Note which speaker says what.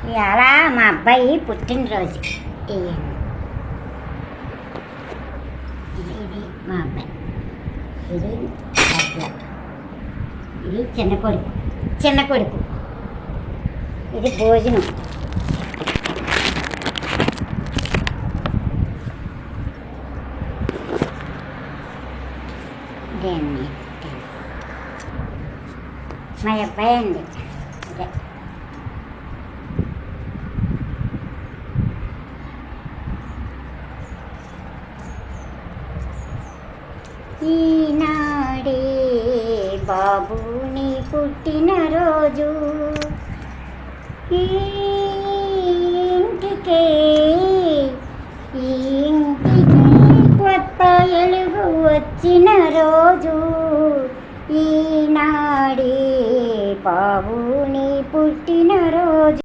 Speaker 1: ఇవాళ మా అబ్బాయి పుట్టినరోజు. ఇది మా అబ్బాయి, ఇది అట్లా, ఇది చిన్న కొడుకు, ఇది భోజనం. ఇదేండి మా అబ్బాయి అండి. అదే ఈనాడే బాబుని పుట్టినరోజు, ఈ ఇంటికి కొత్త వెలుగు వచ్చిన రోజు, ఈనాడే బాబుని పుట్టినరోజు.